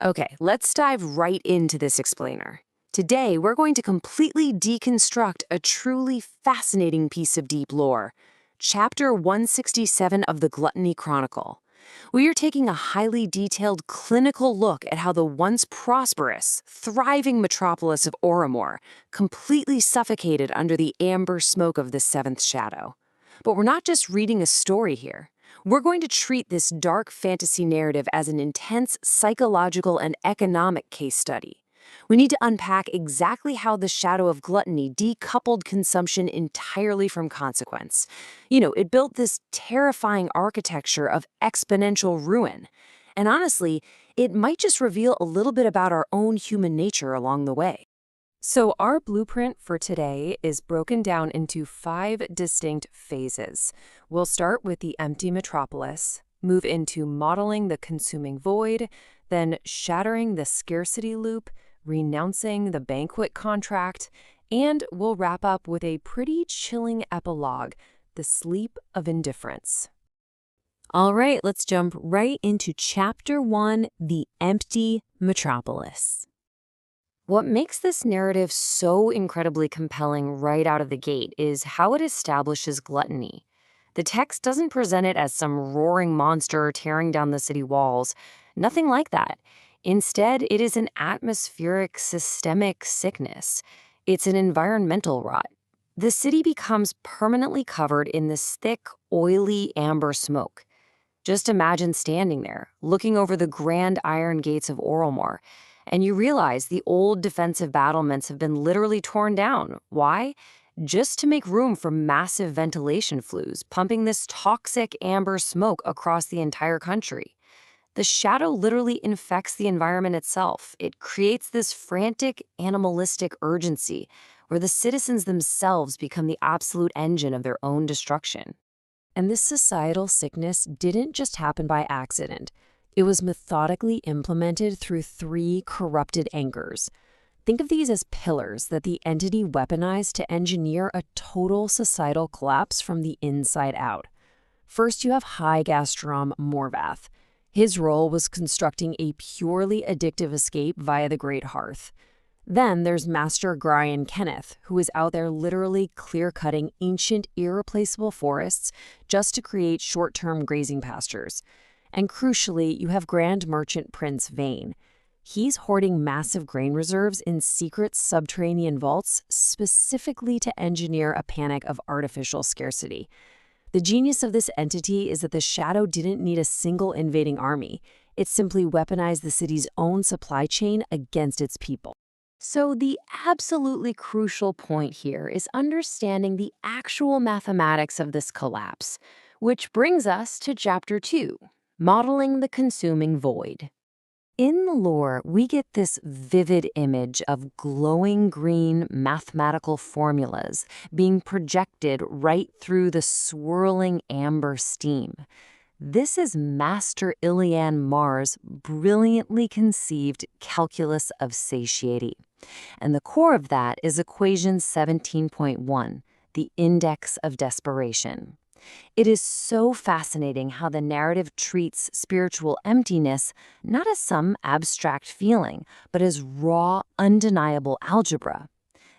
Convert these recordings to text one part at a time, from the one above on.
Okay, let's dive right into this explainer. Today, we're going to completely deconstruct a truly fascinating piece of deep lore, Chapter 167 of the Gluttony Chronicle. We are taking a highly detailed clinical look at how the once prosperous, thriving metropolis of Oromor completely suffocated under the amber smoke of the seventh shadow. But we're not just reading a story here. We're going to treat this dark fantasy narrative as an intense psychological and economic case study. We need to unpack exactly how the shadow of gluttony decoupled consumption entirely from consequence. It built this terrifying architecture of exponential ruin. And honestly, it might just reveal a little bit about our own human nature along the way. So our blueprint for today is broken down into 5 distinct phases. We'll start with the empty metropolis, move into modeling the consuming void, then shattering the scarcity loop, renouncing the banquet contract, and we'll wrap up with a pretty chilling epilogue, the sleep of indifference. All right, let's jump right into Chapter 1, the empty metropolis. What makes this narrative so incredibly compelling right out of the gate is how it establishes gluttony. The text doesn't present it as some roaring monster tearing down the city walls. Nothing like that. Instead, it is an atmospheric, systemic sickness. It's an environmental rot. The city becomes permanently covered in this thick, oily amber smoke. Just imagine standing there, looking over the grand iron gates of Oromor, and you realize the old defensive battlements have been literally torn down. Why? Just to make room for massive ventilation flues, pumping this toxic amber smoke across the entire country. The shadow literally infects the environment itself. It creates this frantic, animalistic urgency where the citizens themselves become the absolute engine of their own destruction. And this societal sickness didn't just happen by accident. It was methodically implemented through 3 corrupted anchors. Think of these as pillars that the entity weaponized to engineer a total societal collapse from the inside out. First, you have High Gastrom Morvath. His role was constructing a purely addictive escape via the Great Hearth. Then there's Master Grian Kenneth, who is out there literally clear-cutting ancient, irreplaceable forests just to create short-term grazing pastures. And crucially, you have Grand Merchant Prince Vane. He's hoarding massive grain reserves in secret subterranean vaults specifically to engineer a panic of artificial scarcity. The genius of this entity is that the shadow didn't need a single invading army. It simply weaponized the city's own supply chain against its people. So the absolutely crucial point here is understanding the actual mathematics of this collapse, which brings us to Chapter 2, Modeling the Consuming Void. In the lore, we get this vivid image of glowing green mathematical formulas being projected right through the swirling amber steam. This is Master Ilyan Marr's brilliantly conceived calculus of satiety. And the core of that is Equation 17.1, the Index of Desperation. It is so fascinating how the narrative treats spiritual emptiness not as some abstract feeling, but as raw, undeniable algebra.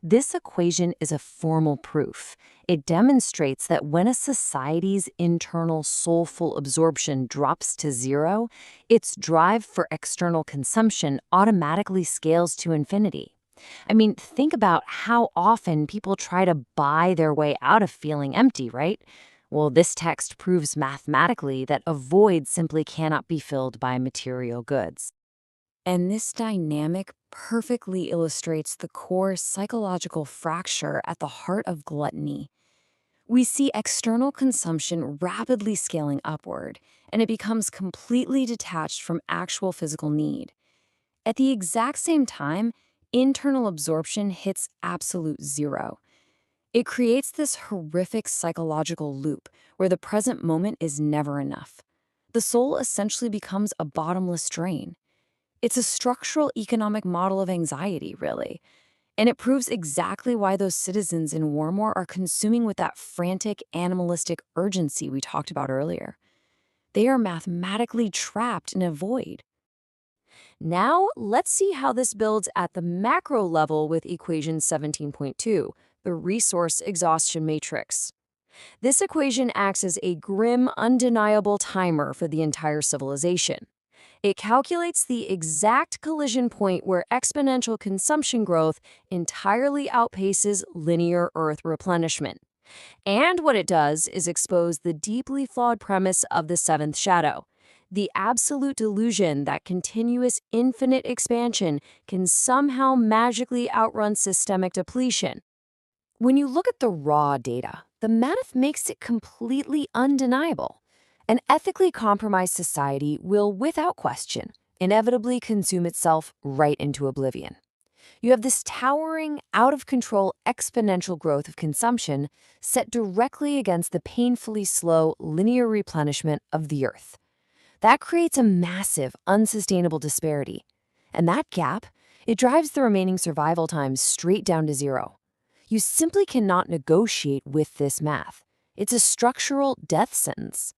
This equation is a formal proof. It demonstrates that when a society's internal soulful absorption drops to 0, its drive for external consumption automatically scales to infinity. I mean, think about how often people try to buy their way out of feeling empty, right? Well, this text proves mathematically that a void simply cannot be filled by material goods. And this dynamic perfectly illustrates the core psychological fracture at the heart of gluttony. We see external consumption rapidly scaling upward, and it becomes completely detached from actual physical need. At the exact same time, internal absorption hits absolute 0. It creates this horrific psychological loop where the present moment is never enough. The soul essentially becomes a bottomless drain. It's a structural economic model of anxiety, really. And it proves exactly why those citizens in Oromor are consuming with that frantic, animalistic urgency we talked about earlier. They are mathematically trapped in a void. Now, let's see how this builds at the macro level with equation 17.2, the resource exhaustion matrix. This equation acts as a grim, undeniable timer for the entire civilization. It calculates the exact collision point where exponential consumption growth entirely outpaces linear Earth replenishment. And what it does is expose the deeply flawed premise of the seventh shadow, the absolute delusion that continuous infinite expansion can somehow magically outrun systemic depletion. When you look at the raw data, the math makes it completely undeniable. An ethically compromised society will, without question, inevitably consume itself right into oblivion. You have this towering, out-of-control exponential growth of consumption set directly against the painfully slow linear replenishment of the Earth. That creates a massive, unsustainable disparity. And that gap, it drives the remaining survival time straight down to zero. You simply cannot negotiate with this math. It's a structural death sentence.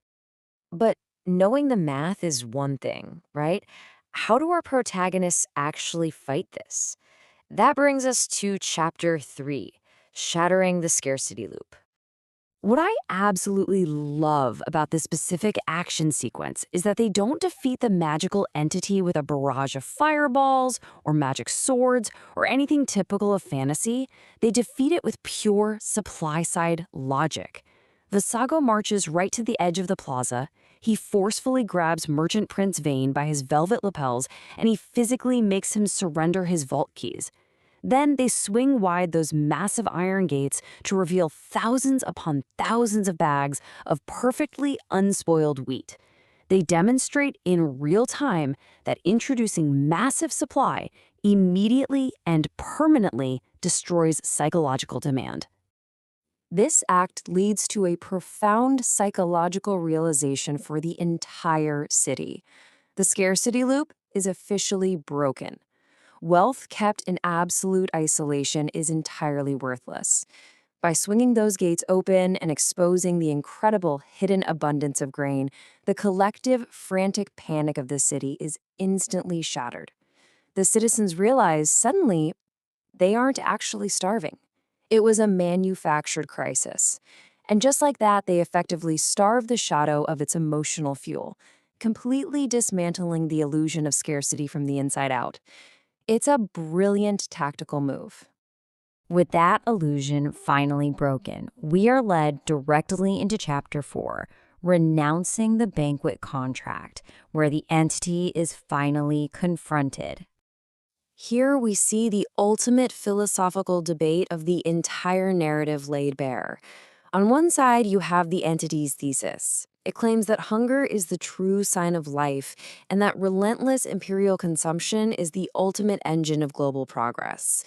But knowing the math is one thing, right? How do our protagonists actually fight this? That brings us to Chapter 3, Shattering the Scarcity Loop. What I absolutely love about this specific action sequence is that they don't defeat the magical entity with a barrage of fireballs or magic swords or anything typical of fantasy. They defeat it with pure supply-side logic. Vassago marches right to the edge of the plaza. He forcefully grabs Merchant Prince Vane by his velvet lapels, and he physically makes him surrender his vault keys. Then they swing wide those massive iron gates to reveal thousands upon thousands of bags of perfectly unspoiled wheat. They demonstrate in real time that introducing massive supply immediately and permanently destroys psychological demand. This act leads to a profound psychological realization for the entire city. The scarcity loop is officially broken. Wealth kept in absolute isolation is entirely worthless. By swinging those gates open and exposing the incredible hidden abundance of grain, the collective, frantic panic of the city is instantly shattered. The citizens realize suddenly they aren't actually starving. It was a manufactured crisis. And just like that, they effectively starve the shadow of its emotional fuel, completely dismantling the illusion of scarcity from the inside out. It's a brilliant tactical move. With that illusion finally broken, we are led directly into Chapter 4, renouncing the banquet contract, where the entity is finally confronted. Here we see the ultimate philosophical debate of the entire narrative laid bare. On one side, you have the entity's thesis. It claims that hunger is the true sign of life and that relentless imperial consumption is the ultimate engine of global progress.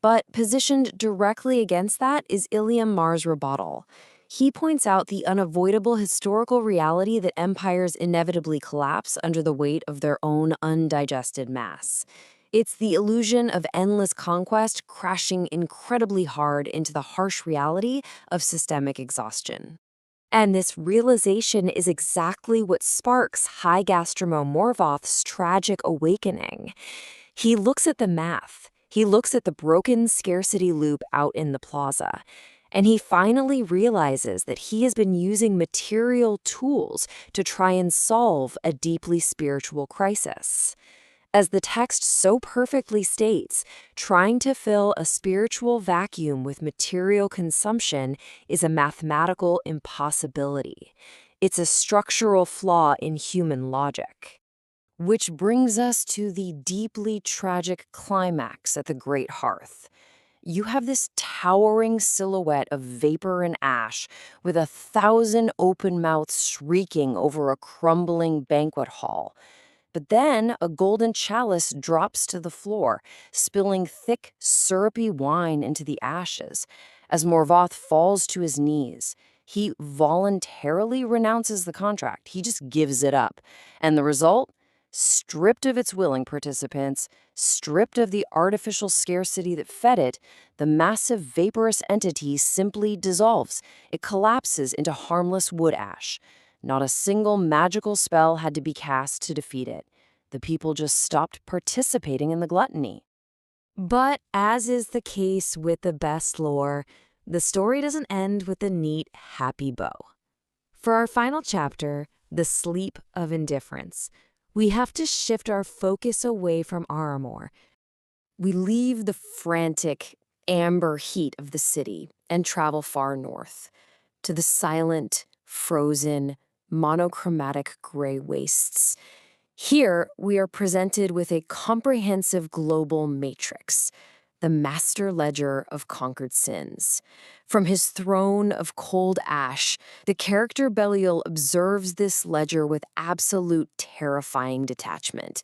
But positioned directly against that is Ilyan Marr's rebuttal. He points out the unavoidable historical reality that empires inevitably collapse under the weight of their own undigested mass. It's the illusion of endless conquest crashing incredibly hard into the harsh reality of systemic exhaustion. And this realization is exactly what sparks High Gastromo Morvoth's tragic awakening. He looks at the math. He looks at the broken scarcity loop out in the plaza. And he finally realizes that he has been using material tools to try and solve a deeply spiritual crisis. As the text so perfectly states, trying to fill a spiritual vacuum with material consumption is a mathematical impossibility. It's a structural flaw in human logic. Which brings us to the deeply tragic climax at the Great Hearth. You have this towering silhouette of vapor and ash with 1,000 open mouths shrieking over a crumbling banquet hall. But then a golden chalice drops to the floor, spilling thick, syrupy wine into the ashes. As Morvoth falls to his knees, he voluntarily renounces the contract. He just gives it up. And the result? Stripped of its willing participants, stripped of the artificial scarcity that fed it, the massive vaporous entity simply dissolves. It collapses into harmless wood ash. Not a single magical spell had to be cast to defeat it. The people just stopped participating in the gluttony. But as is the case with the best lore, the story doesn't end with a neat, happy bow. For our final chapter, The Sleep of Indifference, we have to shift our focus away from Oromor. We leave the frantic, amber heat of the city and travel far north, to the silent, frozen, monochromatic gray wastes. Here, we are presented with a comprehensive global matrix, the master ledger of conquered sins. From his throne of cold ash, the character Belial observes this ledger with absolute terrifying detachment.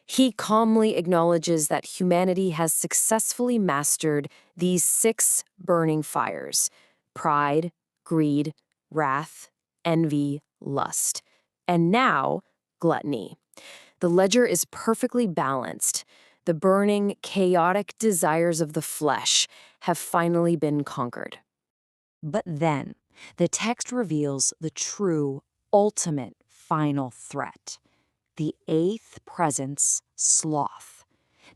He calmly acknowledges that humanity has successfully mastered these 6 burning fires: pride, greed, wrath, envy, lust, and now gluttony. The ledger is perfectly balanced. The burning, chaotic desires of the flesh have finally been conquered. But then, the text reveals the true, ultimate, final threat. The 8th presence, sloth.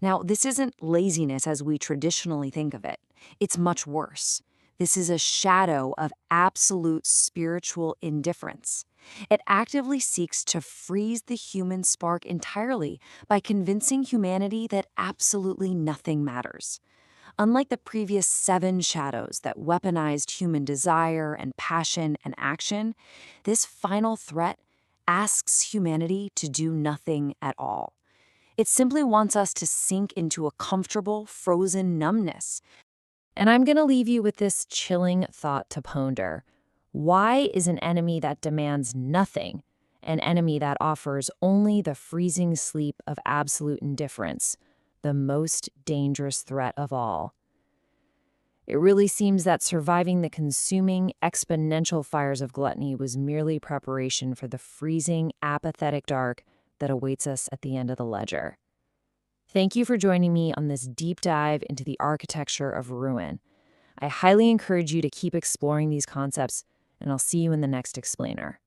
Now, this isn't laziness as we traditionally think of it. It's much worse. This is a shadow of absolute spiritual indifference. It actively seeks to freeze the human spark entirely by convincing humanity that absolutely nothing matters. Unlike the previous 7 shadows that weaponized human desire and passion and action, this final threat asks humanity to do nothing at all. It simply wants us to sink into a comfortable, frozen numbness. And I'm going to leave you with this chilling thought to ponder. Why is an enemy that demands nothing an enemy that offers only the freezing sleep of absolute indifference, the most dangerous threat of all? It really seems that surviving the consuming, exponential fires of gluttony was merely preparation for the freezing, apathetic dark that awaits us at the end of the ledger. Thank you for joining me on this deep dive into the architecture of ruin. I highly encourage you to keep exploring these concepts, and I'll see you in the next explainer.